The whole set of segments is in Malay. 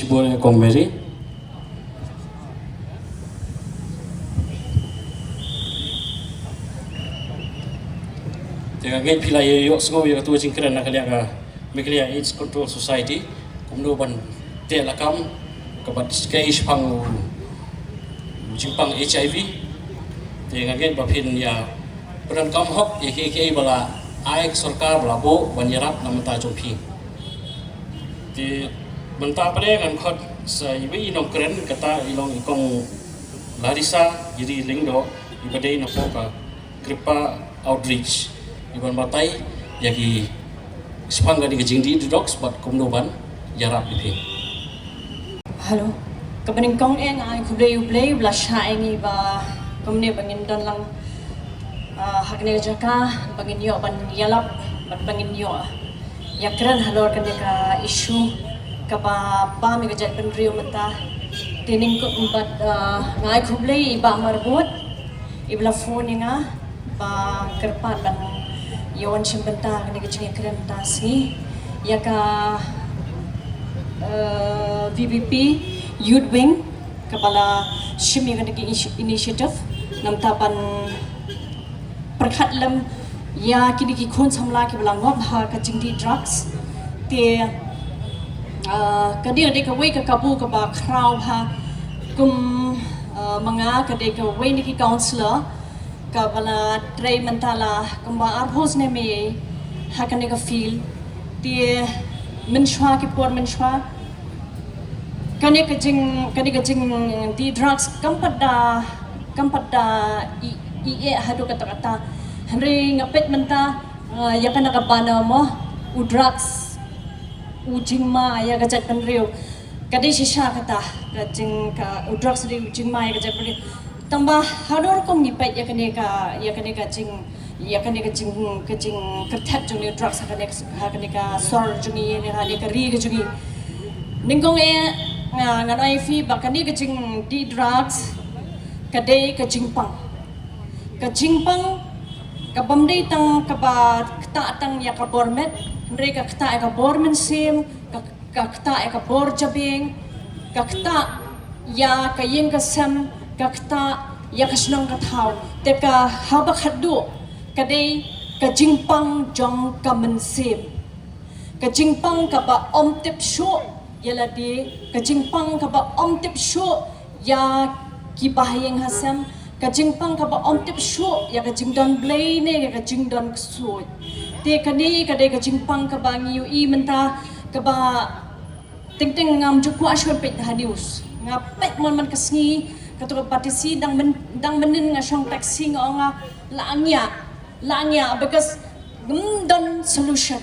Shibore Kongmeri. Tengah gay pila yo semua yo tu jingkran nak kalian Mekelia AIDS Control Society kumno ban te lakam kabat skei pang jimpang HIV tengah gay bapin ya peran kam hok ye ke bala ai sarkar bala bo ban yarap namata jompi di mentah pada kan khot sa iwi nom keren kata ilong ikong Larissa jadi lingdo ibadai napoka kripa outreach iban batai yagi sepangga di kejing di dogs bat kumnoban yarap ipi. Halo, kebening kong ai kublay blasha engi ba kumne bangin don lang hakne jaka bangin yo ban yalap bat bangin yo yakran halor kan ka issue ka ba mi gajat ben rio mata tining ko bat ngai kublay ba marbut ibla phone nga ba kerpan ban Yawan sebentar ni kecil keren tasi, ya ka VVP Youth Wing kepala Shimi kan inisiatif nam tapan perkat lem ya kini kikun samla kepala ngob ha kecing di drugs te kadir dek away ke kabu ke ba crowd ha kum manga kadek away ni ki counselor kapala tray mentala kamba arhos ne me hakane ka feel tie menshwa ki por menshwa kane ka jing di drugs kampada i hadu kata henry ngapet menta ya kana ka bana mo u drugs u jingma ya ka jat penrio kadi shisha kata ka jing ka u drugs di jingma ya ka jat penrio tamba hador kong nipet ya kene ka jing kertat jung drugs kene ka sor jungi ne ha ne ka ri ka jungi ningkong nganoi fi bakani ka jing di drugs kade ka jingpang ka bamdei tang ka ba kta tang ya ka bormet re ka kta ka bormen sim ka kta ka bor jabing ka kta ya ka yeng ka sam kakta ya kasnong kathaw teka habak haddu kadai ka jingpang jong ka mensim ka jingpang ka ba omtip shu yala di ka jingpang ka ba omtip shu ya ki bahayeng hasam ka jingpang ka ba omtip shu ya ka jingdon blay ne ka jingdon ksu te kani kadai ka jingpang ka ba ngiu I menta ka ba ting ngam juku ashon pet hadius ngapet mon man kasngi kato patisi dang menin nga siyang taxi nga laangya because don solution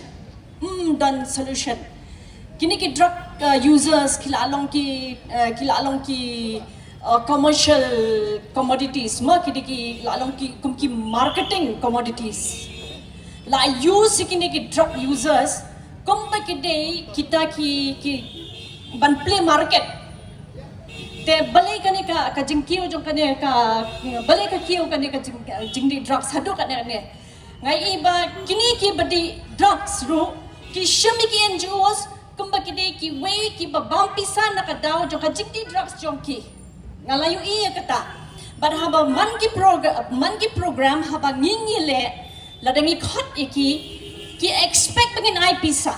kini ki drug users kilalong ki commercial commodities ma ki lalong ki marketing commodities la use kini ki drug users kumpa kidei kita ki ban play market te balai kane ka jingkiu jong kane ka balai ka kiu kane ka jingdi drugs hadu kane ngai iba kini ki badi drugs ru ki shami ki NGOs kumba ki ki way ki ba bampisa na ka daw jong ka jingdi drugs jong ki ngalayu I kata but haba mangi program haba ngingile ladangi khot ki expect pangin ai pisa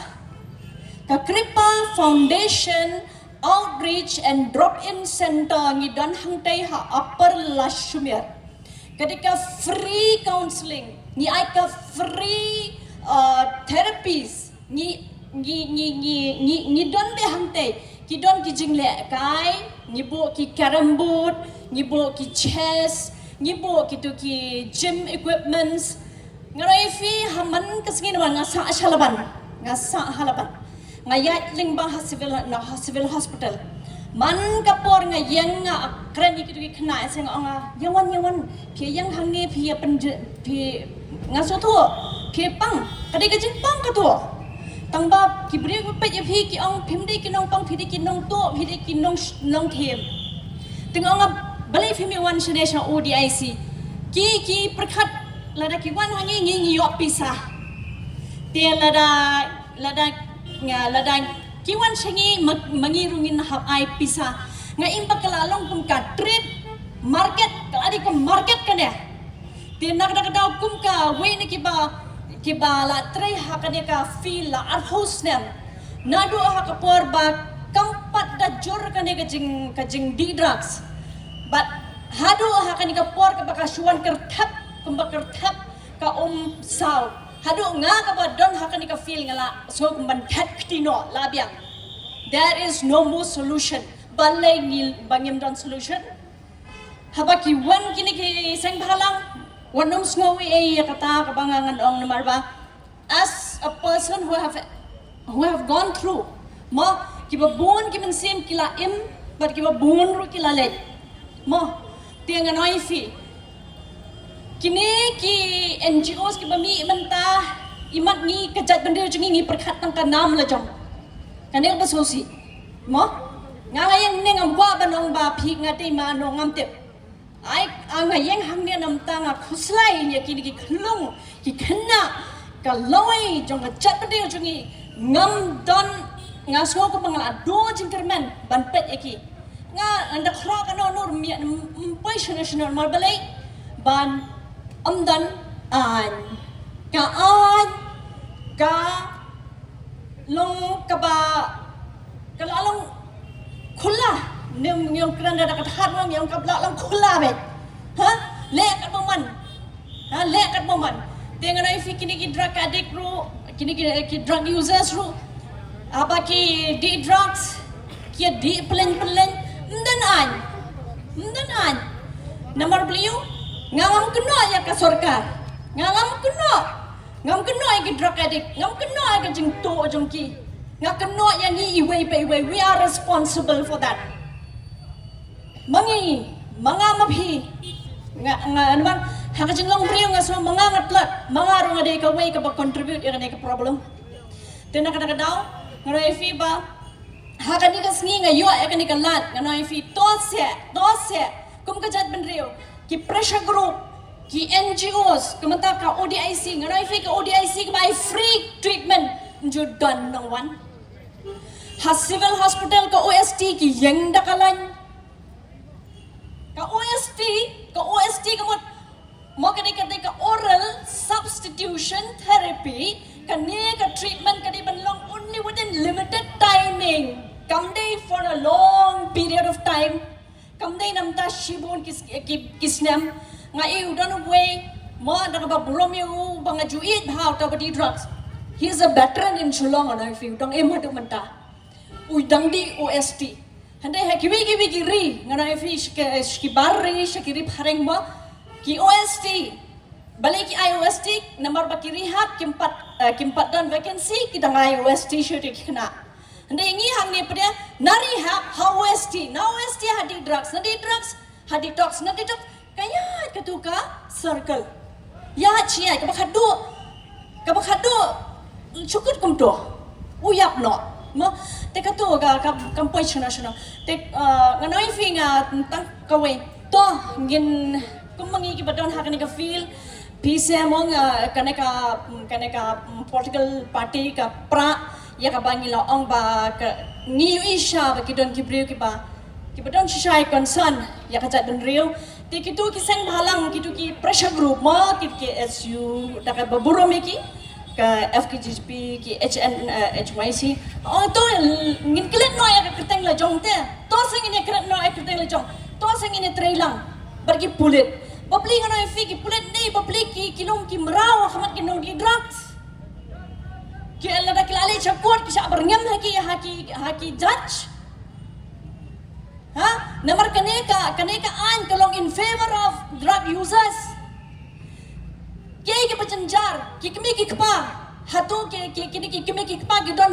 ka Kripa Foundation Outreach and Drop-in Center ni don hangtay ha Upper Lashumir. Kadika free counseling, ni ay ka free therapies, ni don be hangtay, ki don ki jingle kay, ni bo ki karambut, ni bo ki chess, ni bo ki to ki gym equipments. Ngaray fi haman kasngin nga sa halaban. Ngayat lingbang civil hospital man kapor nga yang akran iki kena sing nga yawan phi yang hangne phi nga so tho phi pang kadi ka jing pang ka to tangba ki bre pe phi ki ong phim de ki nong pang phi de ki nong to phi de ki nong them ting nga balai phi mi wan shane sha ODIC ki prakhat lada ki wan hangi yo pisa te lada kiwan sengi mangirungin hap ai pisa nga imba kalalong kum ka trade market kaladi kum market kane tin nak daw kum ka we ni kiba la tray hakane ka feel la ar host nem nado ha ka por ba kampat da jor kane ka jing di drugs but hado hakane ka por ka bakasuan kertap kum bakertap ka saw hado nga ka ba don hakane ka feel ngala so kum ban that ktino labiang there is no more solution balay ni bangim don solution habaki wan kini ki sang bhalang wanong sngowi ay kata kabangangan ong namarba as a person who have gone through mo kibabun kiman sim kila im but kibabun ru kila let mo tiang anoi fi kini ki NGOs kibami imanta imat ni kejat benda jungi ni perkat tang kanam la jong kanel ba sosi mo ngayang ning ambwa banong ba phik ngati ma no ngam tep ai ngayang hang ne nam ta nga khuslai ni ki ki khlung ki khanna ka loi jong chat benda jungi ngam don nga so ko bangla do jinkerman ban pet eki nga anda khra ka no nur mi pai national marbalai ban amdan an ka long ka ba kalalong khula nem yung kerana dekat harang yang kabla lang khula bet ha lekat moman dengan ai fikini ki drug addict ru kini ki drug users ru apa ki di drugs ki di plan mdan an nomor beliau ngam kena ya ka sarkar ngam kena ki drug addict ngam kena ki jing to jong ki ngam kena ya ni iway we are responsible for that mga maphi nga naman hakajing long brio nga so mga ngatlat mga ro nga day ka way ka ba contribute ya ka problem tin nakada daw nga fi ba hakani ka sngi nga yo ya ka ni kalat nga fi tose kum ka jat ben rio ki pressure group ki NGOs kumanta ka ODIC nga fi ka ODIC ka by free treatment jo don no one civil hospital ka OST ki yang dakalan ka OST ka mo ka oral substitution therapy kani ka treatment kani banlong only within limited timing come day for a long period of time come day namta shibon kisnem nga don't way mo nakababurom yung mga juid how to body drugs he is a veteran in Shillong and I feel dang emado manta udang di OST hande hakiwi kiri ngana fish ki barri shakiri phareng mo ki OST balik ki IOST number ba kiri hap kimpat dan vacancy kita ngai OST should kena hande ingi hang ni pada nari hap OST na OST hadi drugs hadi tox kaya ketuka circle ya chia ka bakhadu chukut kumto uyap no mo te ka to ga kampoi national te nganoi finga tang kawe to ngin kumangi ki badon hakani ka feel peace among kaneka political party ka pra ya ka bangila ong ba ni isha ba kidon kibriu ki badon shisai concern ya ka jat ben rio te kitu ki sang halang kitu ki pressure group mo ki SU dakat baburo ki ka FKGP ki HYC to ngin klet no ya ka teng la jong te to sang ini klet no ya ka teng la jong to sang ini trailang barki pulit babli ngano fi ki pulit nei babli ki kilom ki mraw khamat ki no di drugs ki alla da klali chapot ki sa berngam haki judge ha namar kaneka an kalong in favor of drug users ke pajanjar ki kemi ki kpa hatu ke kini ki kemi ki kpa ki don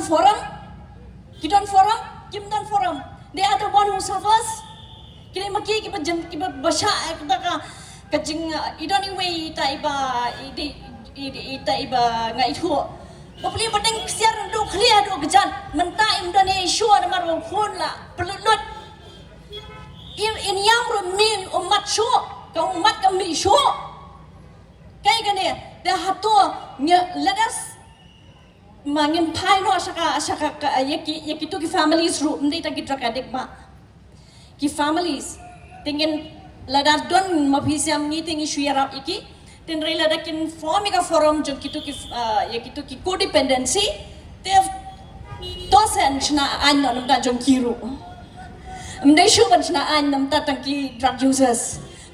forum they are the one who suffers kini maki ki pajan ki basha ka kajing idoni way taiba ngai thu bapli pateng siar do clear do gajan menta Indonesia namar phone la pelut in yang min umat shu ka umat kami shu kai kane they have to let us mangin pai no asaka yaki tu ki families ru ndai ta ki drug addict ma ki families tingin ladar don mapisiam ni tingi shuira iki tin rela dakin formiga forum jo kitu ki codependency te tosen chna an no da jong kiru mdai shu ban chna an nam ta tangki drug users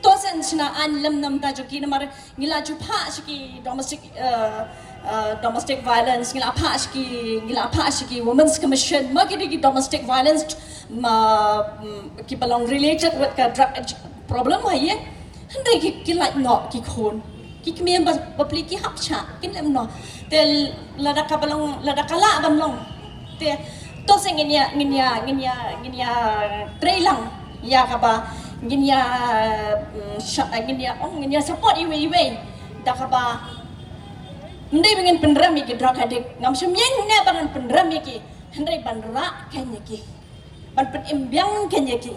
tosen chna an lam nam ta jo ki namar ngila ju pha shiki domestic violence ngila pha shiki women's commission magidi domestic violence ki belong related with ka drug problem hai ye handai ki like no ki khon ki kmien bapli ki hap cha kin lem no te lada ka belong lada kala ban long te to sing nginya trailang ya ka ba nginya support iwe da ka ba ndai bingen pendram ki drug addict ngam semyeng ne bangan pendram ki handai bandra kenya ki ban pen imbyang kenya ki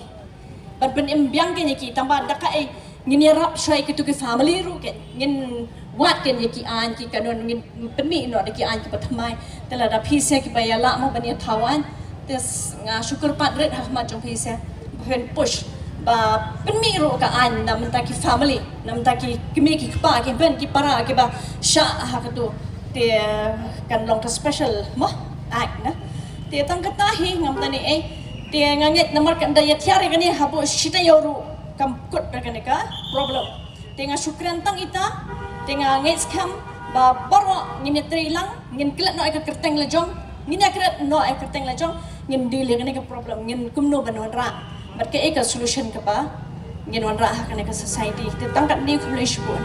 ban pen imbyang kenya ki tamba da ka ai ngin rap shai ki tu ki family ru ke ngin wat kenya ki an ki kanon ngin penmi no de ki an ki patmai tela da phi se ki bayala ma bania thawan tes nga syukur pat red hahmat jong phi se ben push ba penmi ru ka an nam ta ki family nam ta ki kimi ki pa ki ben ki para ki ba sha ha ka tu te kan long ka special mo ai na te tang ka ta hi ngam ta ni ai te nganget namar kan da ya tiare kan ni habo shita yoru kam kut kan ka problem te nga syukran tang ita te nga ngets kam ba baro ngin trilang ngin klat no ka kerteng la jong ngin akrat no ka kerteng la jong ngin deal kan ka problem ngin kumno banon ra mat ke solution ka ba ngin wan ra ha kan ka society te tang kat ni kumlish pun